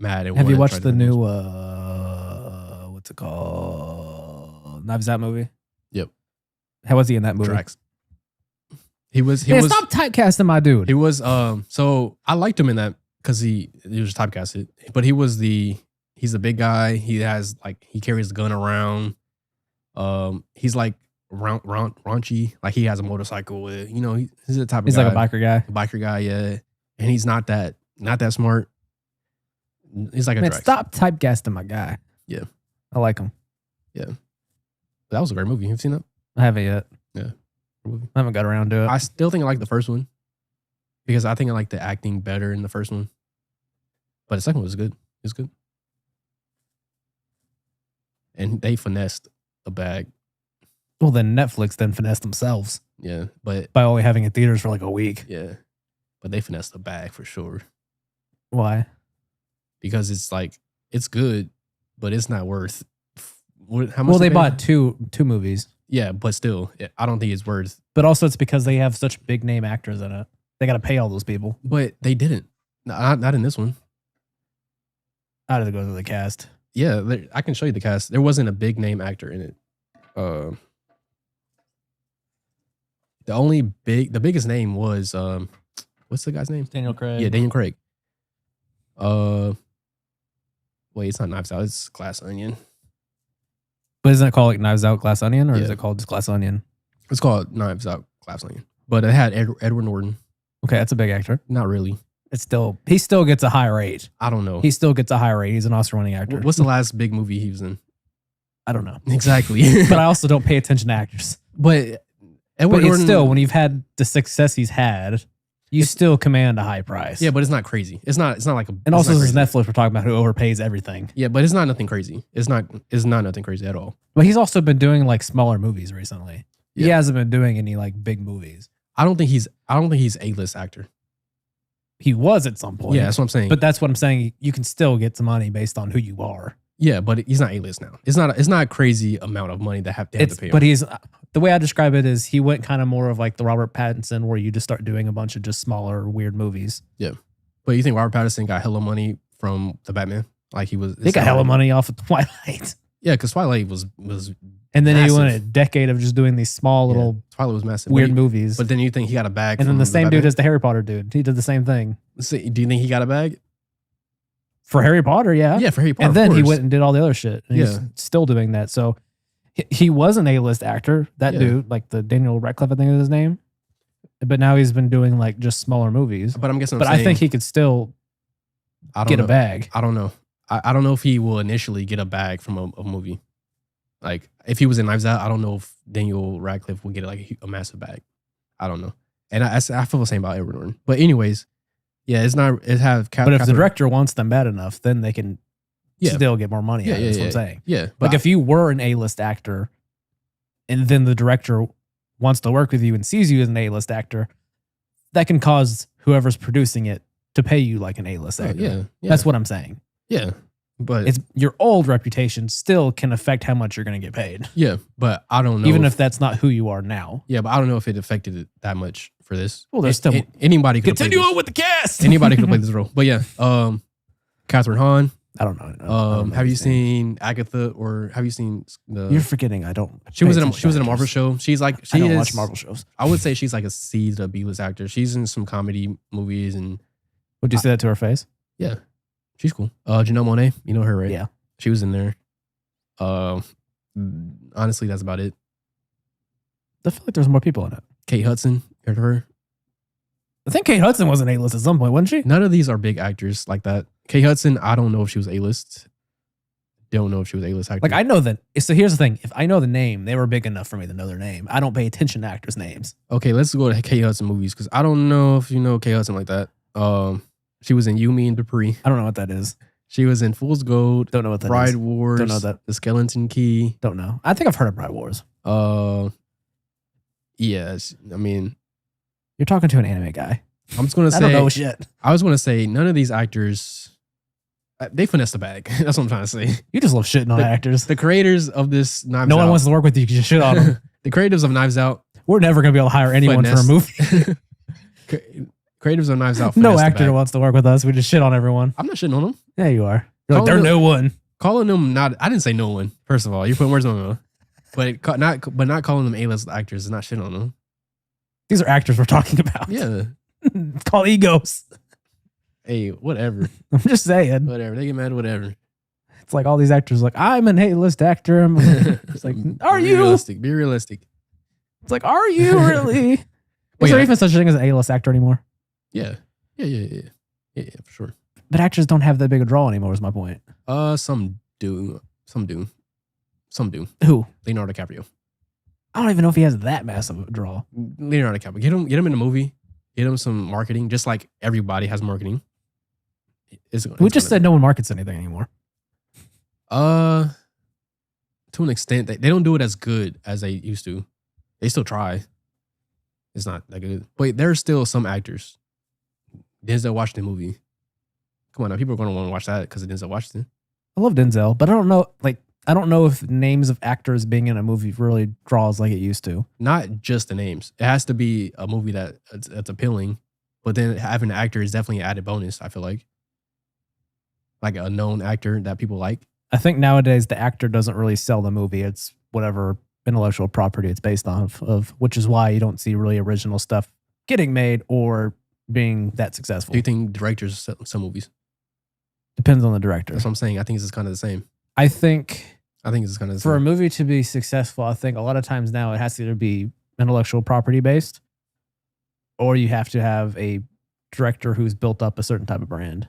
mad. And Have you wanted to watched try the different new things. what's it called? Knives Out movie? Yep. How was he in that movie? Drax? He was. Stop typecasting my dude. He was. So I liked him in that because he was typecasted, but he's the big guy. He has like he carries the gun around. He's like raunchy. Like he has a motorcycle with. He's the type of. He's guy, like a biker guy. A biker guy, yeah. And he's not that smart. He's like a Man, Drax. stop typecasting my guy. Yeah. I like him. Yeah. That was a great movie. You've seen that? I haven't yet. Yeah. Movie. I haven't got around to it. I still think I like the first one because I think I like the acting better in the first one. But the second one was good. It was good. And they finessed a bag. Well, then Netflix then finessed themselves. Yeah. But by only having it in theaters for like a week. Yeah. But they finessed the bag for sure. Why? Because it's like, it's good, but it's not worth. How much? Well, they bought two movies. Yeah, but still, I don't think it's worth. But also, it's because they have such big name actors in it. They got to pay all those people. But they didn't. Not in this one. How did it go to the cast? Yeah, I can show you the cast. There wasn't a big name actor in it. The biggest name was what's the guy's name? Daniel Craig. Yeah, Daniel Craig. Wait, it's not Knives Out. It's Glass Onion. But isn't it called like Knives Out, Glass Onion, or is it called just Glass Onion? It's called Knives Out, Glass Onion. But it had Edward Norton. Okay, that's a big actor. Not really. He still gets a high rate. I don't know. He still gets a high rate. He's an Oscar-winning actor. What's the last big movie he was in? I don't know. Exactly. But I also don't pay attention to actors. But Edward Norton, still, when you've had the success he's had, you still command a high price. Yeah, but it's not crazy. It's not like a. And also, this is Netflix we're talking about, who overpays everything. Yeah, but it's not nothing crazy. It's not nothing crazy at all. But he's also been doing like smaller movies recently. Yeah. He hasn't been doing any like big movies. I don't think he's A-list actor. He was at some point. Yeah, that's what I'm saying. But that's what I'm saying. You can still get some money based on who you are. Yeah, but he's not A-list now. It's not a crazy amount of money that have to pay. But the way I describe it is he went kind of more of like the Robert Pattinson, where you just start doing a bunch of just smaller weird movies. Yeah, but you think Robert Pattinson got hella money from the Batman? Like he got hella money off of Twilight. Yeah, because Twilight was. And then massive. he went a decade of just doing these small little Twilight was massive. weird movies. But then you think he got a bag? And then the same dude as the Harry Potter dude. He did the same thing. Do you think he got a bag? For Harry Potter, yeah. Yeah, for Harry Potter. And then he went and did all the other shit. And Yeah. he's still doing that. So he was an A-list actor, that dude, like the Daniel Radcliffe, I think is his name. But now he's been doing like just smaller movies. But I'm guessing. But I think he could still get a bag. I don't know. I don't know if he will initially get a bag from a movie. Like if he was in Knives Out, I don't know if Daniel Radcliffe will get like a massive bag. I don't know. And I feel the same about Edward Norton. But anyways, yeah, it's not. It have. But if the director wants them bad enough, then they can still get more money. That's what I'm saying. Yeah, like if you were an A-list actor, and then the director wants to work with you and sees you as an A-list actor, that can cause whoever's producing it to pay you like an A-list actor. Yeah. That's what I'm saying. Yeah, but it's your old reputation still can affect how much you're going to get paid. Yeah, but I don't know. Even if that's not who you are now. Yeah, but I don't know if it affected it that much for this. Well, there's still anybody could continue on with the cast. Anybody could have played this role. But yeah, Catherine Hahn. I don't know. Have you seen Agatha or have you seen the? You're forgetting. I don't. She was in a Marvel show. She's like I don't watch Marvel shows. I would say she's like a C to B-list actor. She's in some comedy movies and. Would you say that to her face? Yeah, she's cool. Janelle Monáe, you know her, right? Yeah, she was in there. Honestly, that's about it. I feel like there's more people in it. Kate Hudson, heard of her? I think Kate Hudson was an A-list at some point, wasn't she? None of these are big actors like that. Kate Hudson, I don't know if she was A-list. Don't know if she was A-list actor. Like I know that. So here's the thing: if I know the name, they were big enough for me to know their name. I don't pay attention to actors' names. Okay, let's go to Kate Hudson movies because I don't know if you know Kate Hudson like that. She was in You, Me, and Dupree. I don't know what that is. She was in Fool's Gold. Don't know what that Bride is. Wars. Don't know that. The Skeleton Key. Don't know. I think I've heard of Bride Wars. Yes. I mean, you're talking to an anime guy. I'm just gonna say. I don't know shit. I was gonna say none of these actors. They finessed the bag. That's what I'm trying to say. You just love shitting on actors. The creators of this Knives Out. No one wants to work with you because you shit on them. The creatives of Knives Out. We're never gonna be able to hire anyone for a movie. Creatives of Knives Out. No actor wants to work with us. We just shit on everyone. I'm not shitting on them. Yeah, you are. You're like, Calling they're them- no one. Calling them not. I didn't say no one. First of all, you're putting words on them. But not calling them A-list actors is not shit on them. These are actors we're talking about. Yeah. It's called egos. Hey, whatever. I'm just saying. Whatever. They get mad. Whatever. It's like all these actors like, I'm an A-list actor. It's like, are Be you? realistic? Be realistic. It's like, are you really? Is Wait, there I- even such a thing as an A-list actor anymore? Yeah. Yeah, for sure. But actors don't have that big a draw anymore, is my point. Some do. Who? Leonardo DiCaprio. I don't even know if he has that massive a draw. Leonardo DiCaprio. Get him in a movie. Get him some marketing, just like everybody has marketing. We just said no one markets anything anymore. To an extent, they don't do it as good as they used to. They still try. It's not that good. But there's still some actors. Denzel Washington movie. Come on now, people are going to want to watch that because of Denzel Washington. I love Denzel, but I don't know. I don't know if names of actors being in a movie really draws like it used to. Not just the names. It has to be a movie that's appealing. But then having an actor is definitely an added bonus, I feel like. Like a known actor that people like. I think nowadays the actor doesn't really sell the movie. It's whatever intellectual property it's based on, of which is why you don't see really original stuff getting made or being that successful. Do you think directors sell some movies? Depends on the director. That's what I'm saying. I think it's kind of the same. I think I think it's kind of the for a same. movie to be successful, I think a lot of times now it has to either be intellectual property based or you have to have a director who's built up a certain type of brand.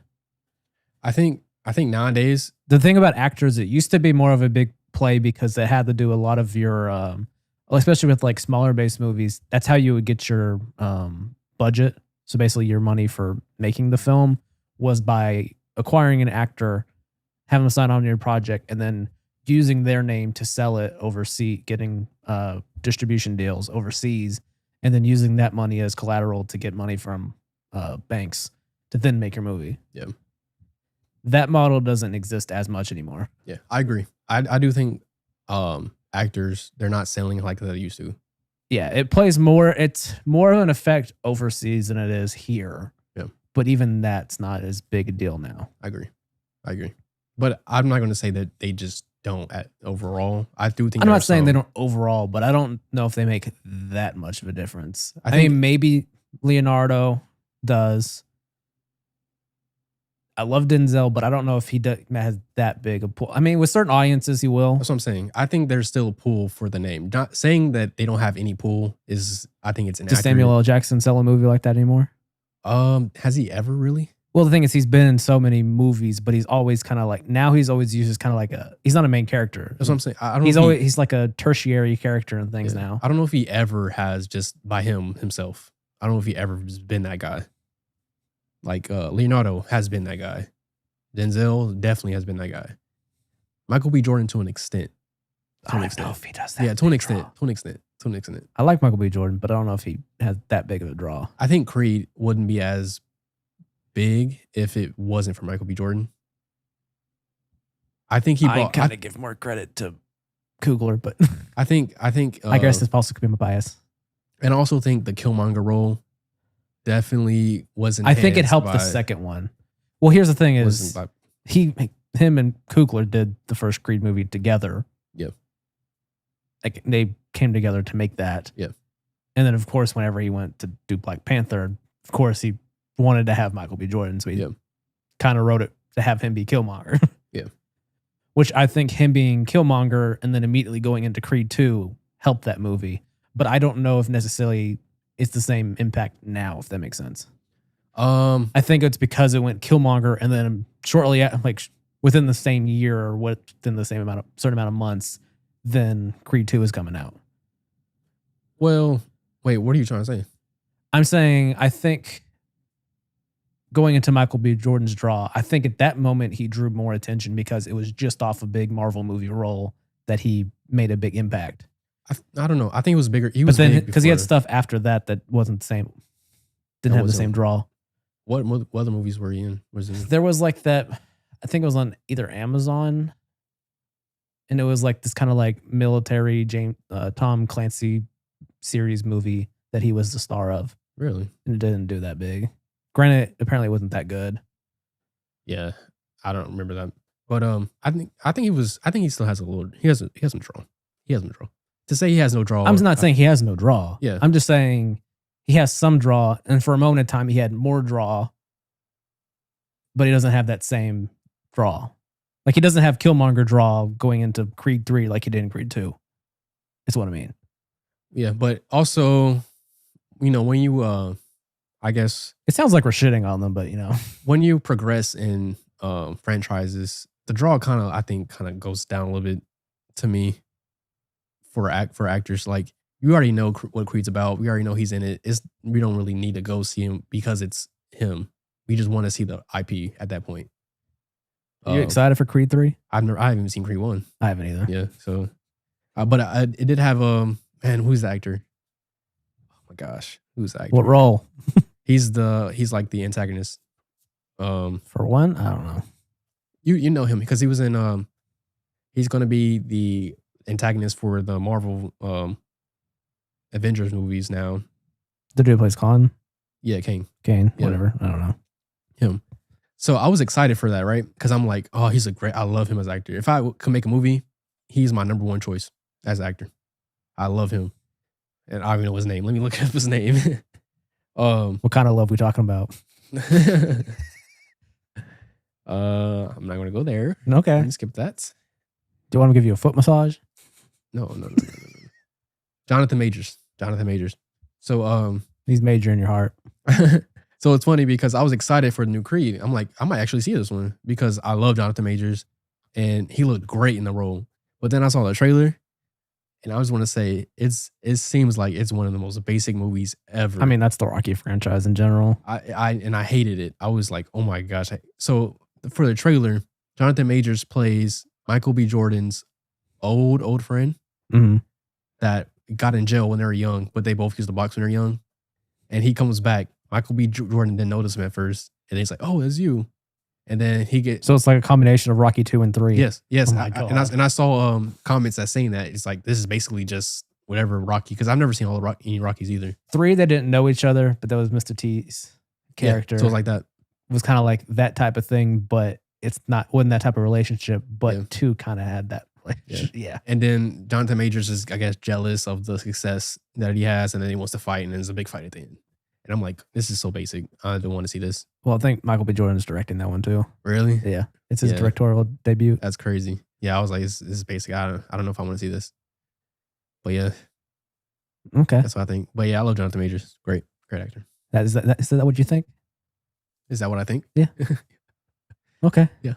I think nowadays, The thing about actors, it used to be more of a big play because it had to do a lot of your, especially with like smaller based movies, that's how you would get your budget. So basically your money for making the film was by acquiring an actor, having them sign on to your project, and then using their name to sell it overseas, getting distribution deals overseas, and then using that money as collateral to get money from banks to then make your movie. Yeah. That model doesn't exist as much anymore. yeah, I agree. I do think actors, they're not selling like they used to. Yeah, it plays more. It's more of an effect overseas than it is here. Yeah. But even that's not as big a deal now. I agree. But I'm not going to say that they just don't overall. I do think I'm there not are saying they some- don't overall, but I don't know if they make that much of a difference. I I think- mean, maybe Leonardo does. I love Denzel, but I don't know if he has that big a pull. I mean, with certain audiences, he will. That's what I'm saying. I think there's still a pool for the name. Not saying that they don't have any pool is. I think it's Does inaccurate. Samuel L. Jackson sell a movie like that anymore? Has he ever really? Well, the thing is, he's been in so many movies, but he's always kind of like, now he's always used as kind of like he's not a main character. That's what I'm saying. I don't. He's know if always he's like a tertiary character in things yeah. now. I don't know if he ever has just by himself. I don't know if he ever has been that guy. Like Leonardo has been that guy. Denzel definitely has been that guy. Michael B. Jordan to an extent. I don't know if he does that. Yeah, to an big extent. draw. To an extent. I like Michael B. Jordan, but I don't know if he has that big of a draw. I think Creed wouldn't be as big if it wasn't for Michael B. Jordan. I think he brought. of give more credit to Coogler, but I think. I guess this also could be my bias. and I also think the Killmonger role definitely wasn't. I think it helped the second one. Well, here's the thing: is him and Coogler did the first Creed movie together. Yeah. Like they came together to make that. Yeah. And then of course, whenever he went to do Black Panther, of course he wanted to have Michael B. Jordan, so he Yeah. kind of wrote it to have him be Killmonger. Yeah. Which I think him being Killmonger and then immediately going into Creed 2 helped that movie. But I don't know if necessarily it's the same impact now, if that makes sense. I think it's because it went Killmonger and then shortly within the same year or within the same certain amount of months, then Creed 2 is coming out. Well, wait, what are you trying to say? I'm saying I think going into Michael B. Jordan's draw, I think at that moment he drew more attention because it was just off a big Marvel movie role that he made a big impact. I don't know. I think it was bigger. He But was then big because he had before. stuff after that wasn't the same, didn't That have the wasn't- same draw. What other movies were he in? Was he in? There was like that, I think it was on either Amazon, and it was like this kind of like military Tom Clancy series movie that he was the star of, Really? and it didn't do that big. Granted, apparently it wasn't that good. Yeah. I don't remember that. But I think he still has a little. He has no draw. He has no draw. To say he has no draw. I'm not saying he has no draw. Yeah. I'm just saying he has some draw, and for a moment in time, he had more draw, but he doesn't have that same draw. Like he doesn't have Killmonger draw going into Creed 3 like he did in Creed 2. That's what I mean. Yeah, but also, when you I guess It sounds like we're shitting on them, but when you progress in franchises, the draw I think goes down a little bit to me for actors. Like you already know what Creed's about. We already know he's in it. We don't really need to go see him because it's him. We just want to see the IP at that point. Are you excited for Creed 3? I haven't even seen Creed 1. I haven't either. Yeah, so but it did have man, who's the actor? Oh my gosh, who's the actor? What role? He's like the antagonist. For one, I don't know. You know him because he was in he's gonna be the antagonist for the Marvel Avengers movies now. The dude who plays Khan? Yeah, Kane, yeah. Whatever. I don't know. Him. So I was excited for that, right? Because I'm like, oh, I love him as an actor. If I could make a movie, he's my number one choice as an actor. I love him. And I don't even know his name. Let me look up his name. What kind of love we talking about? I'm not gonna go there. Okay. Let me skip that. Do you want to give you a foot massage? No. Jonathan Majors. So He's major in your heart. so it's funny because I was excited for the new Creed. I'm like, I might actually see this one because I love Jonathan Majors and he looked great in the role. But then I saw the trailer and I just want to say it seems like it's one of the most basic movies ever. I mean, that's the Rocky franchise in general. I hated it. I was like, oh my gosh. So for the trailer, Jonathan Majors plays Michael B. Jordan's old friend that got in jail when they were young, but they both used to box when they're young. And he comes back. Michael B. Jordan didn't notice him at first. And he's like, oh, it's you. And then he gets... So it's like a combination of Rocky 2 and 3. Yes. Oh my God. And I saw comments that saying that. It's like, this is basically just whatever Rocky... Because I've never seen all any Rockies either. 3, they didn't know each other, but that was Mr. T's character. Yeah, so it was like that. It was kind of like that type of thing, but wasn't that type of relationship. But 2 kind of had that relationship. Yeah. And then Jonathan Majors is, I guess, jealous of the success that he has. And then he wants to fight. And there's a big fight at the end. And I'm like, this is so basic. I don't want to see this. Well, I think Michael B. Jordan is directing that one too. Really? Yeah. It's his directorial debut. That's crazy. Yeah, I was like, this is basic. I don't know if I want to see this. But yeah. Okay. That's what I think. But yeah, I love Jonathan Majors. Great actor. Is that what you think? Is that what I think? Yeah. Okay. Yeah.